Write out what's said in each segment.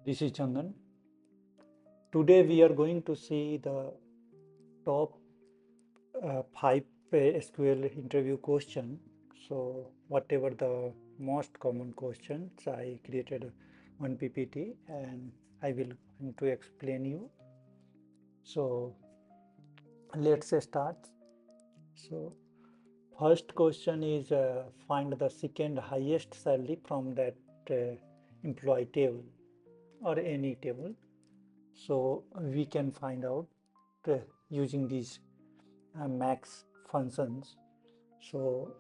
This is Chandan. Today we are going to see the top five SQL interview question. So whatever the most common questions, I created one PPT and I will going to explain you. So let's start. So first question is find the second highest salary from that employee table or any table. So we can find out using these max functions. So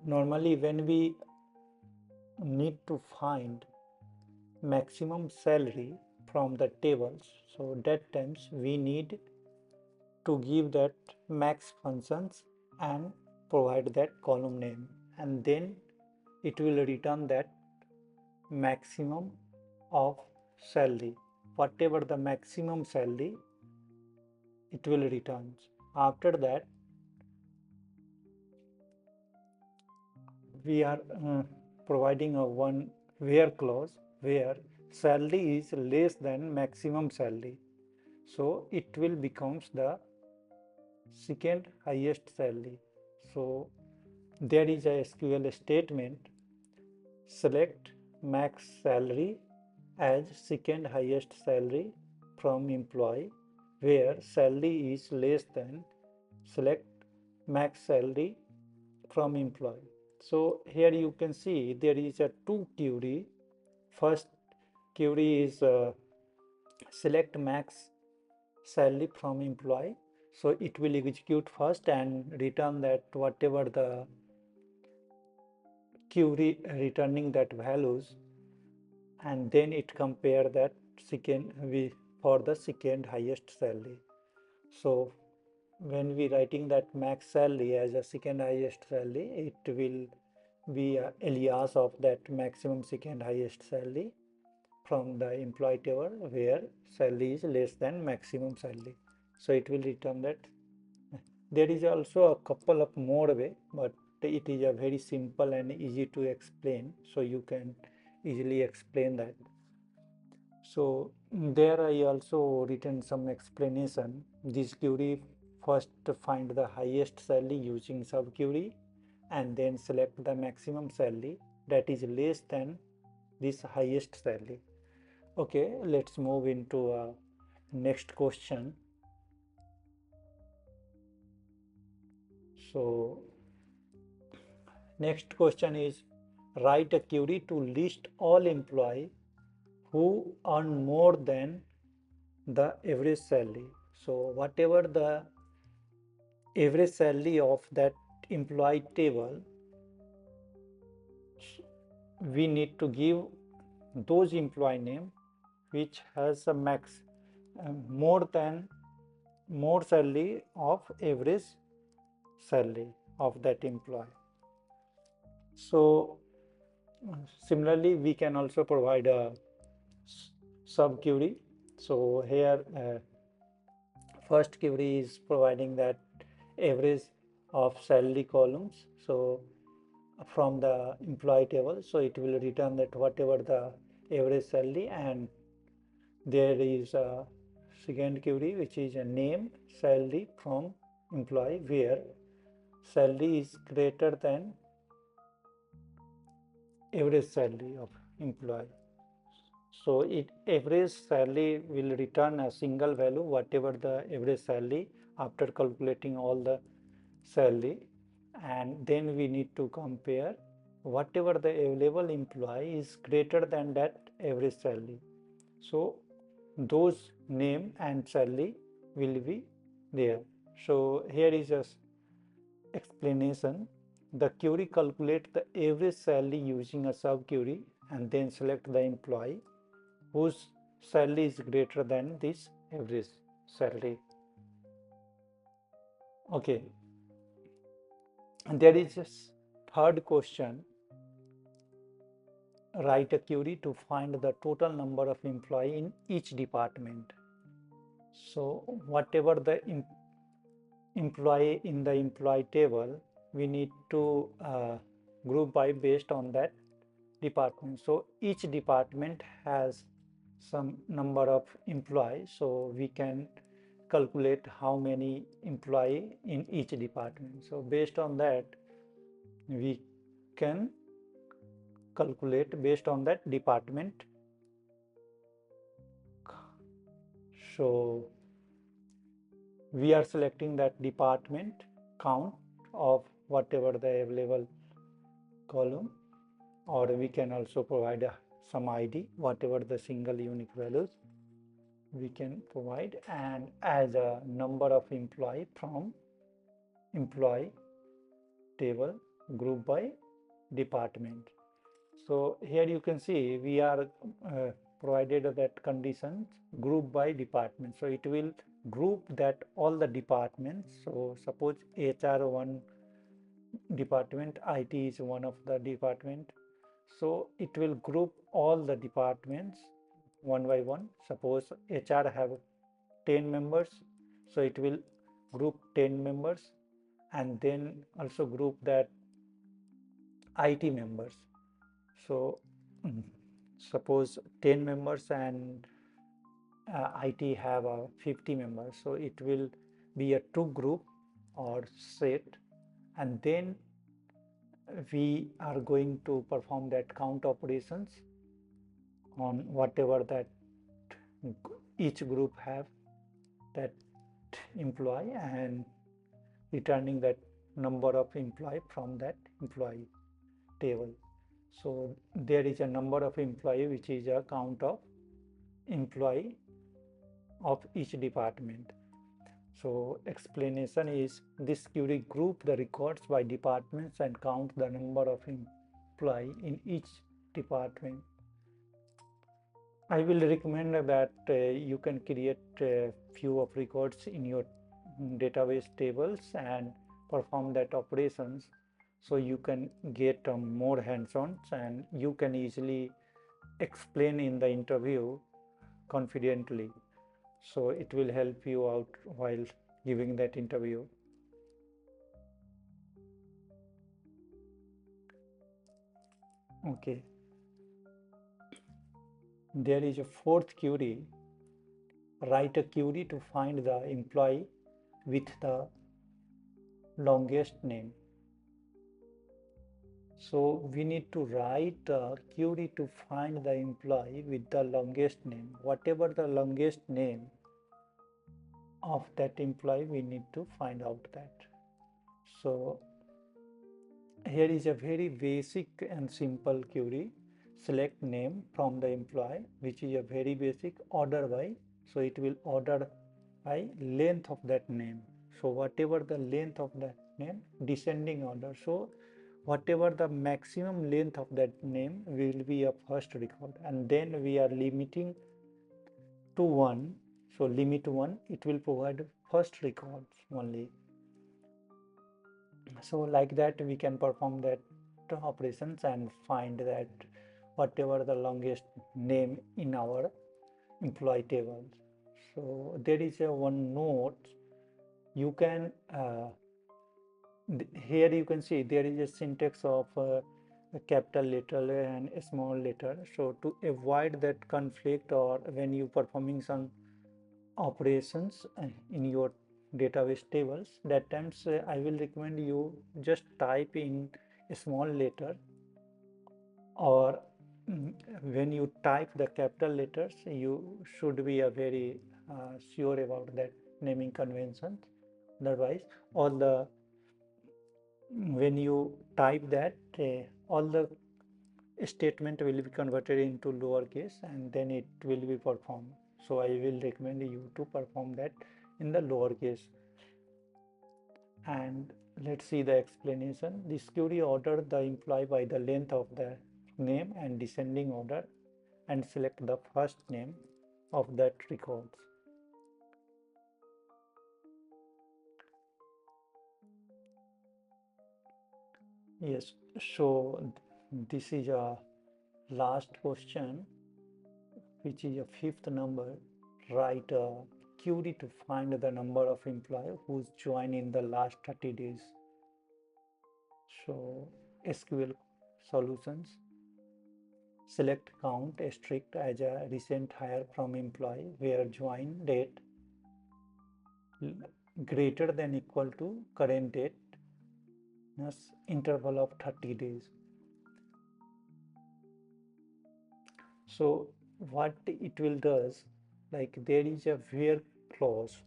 normally when we need to find maximum salary from the tables, so that times we need to give that max functions and provide that column name, and then it will return that maximum of salary. Whatever the maximum salary, it will return. After that we are providing a one where clause where salary is less than maximum salary, so it will becomes the second highest salary. So there is a SQL statement: select max salary as second highest salary from employee where salary is less than select max salary from employee. So here you can see there is a two query. First query is select max salary from employee. So it will execute first and return that whatever the query returning that values, and then it compare that second for the second highest salary. So when we writing that max salary as a second highest salary, it will be a alias of that maximum second highest salary from the employee table where salary is less than maximum salary. So it will return that. There is also a couple of more way, but it is a very simple and easy to explain, so you can easily explain that. So there I also written some explanation. This query first find the highest salary using sub query and then select the maximum salary that is less than this highest salary. Okay, let's move into next question. So next question is write a query to list all employees who earn more than the average salary. So whatever the average salary of that employee table, we need to give those employee name which has a max more than more salary of average salary of that employee. So similarly we can also provide a sub query. So here first query is providing that average of salary columns, so from the employee table, so it will return that whatever the average salary, and there is a second query which is a name salary from employee where salary is greater than average salary of employee. So it average salary will return a single value whatever the average salary after calculating all the salary, and then we need to compare whatever the available employee is greater than that average salary. So those name and salary will be there. So here is a explanation. The query calculate the average salary using a sub query and then select the employee whose salary is greater than this average salary. Okay, and there is a third question: write a query to find the total number of employee in each department. So whatever the employee in the employee table, we need to group by based on that department. So each department has some number of employees, so we can calculate how many employee in each department. So based on that, we can calculate based on that department. So we are selecting that department count of whatever the available column, or we can also provide some ID, whatever the single unique values we can provide, and as a number of employee from employee table group by department. So here you can see we are provided that conditions group by department. So it will group that all the departments. So suppose HR one department, IT is one of the department. So it will group all the departments one by one. Suppose HR have 10 members, so it will group 10 members, and then also group that IT members. So suppose 10 members and IT have 50 members, so it will be a two group or set, and then we are going to perform that count operations on whatever that each group have that employee, and returning that number of employee from that employee table. So there is a number of employee which is a count of employee of each department. So explanation is this query group the records by departments and count the number of employee in each department. I will recommend that you can create a few of records in your database tables and perform that operations, so you can get more hands-on and you can easily explain in the interview confidently. So it will help you out while giving that interview. Okay, there is a fourth query. Write a query to find the employee with the longest name. So we need to write a query to find the employee with the longest name. Whatever the longest name of that employee, we need to find out that. So here is a very basic and simple query. Select name from the employee, which is a very basic, order by. So it will order by length of that name. So whatever the length of that name, descending order. So whatever the maximum length of that name will be a first record, and then we are limiting to 1. So limit 1, it will provide first records only. So like that we can perform that operations and find that whatever the longest name in our employee tables. So there is a one note you can here you can see there is a syntax of a capital letter and a small letter. So to avoid that conflict, or when you performing some operations in your database tables, that times I will recommend you just type in a small letter, or when you type the capital letters you should be a very sure about that naming conventions. Otherwise all the when you type that all the statement will be converted into lowercase and then it will be performed. So I will recommend you to perform that in the lowercase. And let's see the explanation. This query order the employee by the length of the name and descending order, and select the first name of that records. Yes, so this is a last question, which is a fifth number. Write a query to find the number of employees who's joined in the last 30 days. So SQL solutions. select count strict as a recent hire from employee where join date greater than equal to current date interval of 30 days. So what it will does, like there is a where clause,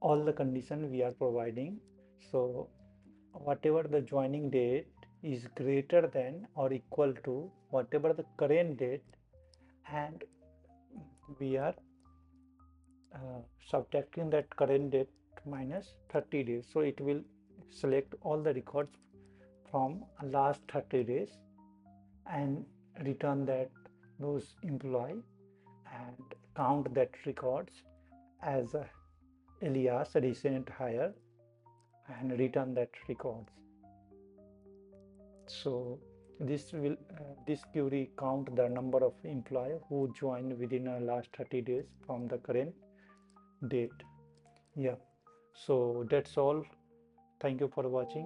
all the condition we are providing. So whatever the joining date is greater than or equal to whatever the current date, and we are subtracting that current date minus 30 days. So it will select all the records from last 30 days and return that those employee and count that records as Elias recent hire and return that records. So this query count the number of employee who joined within the last 30 days from the current date. Yeah, so that's all. Thank you for watching.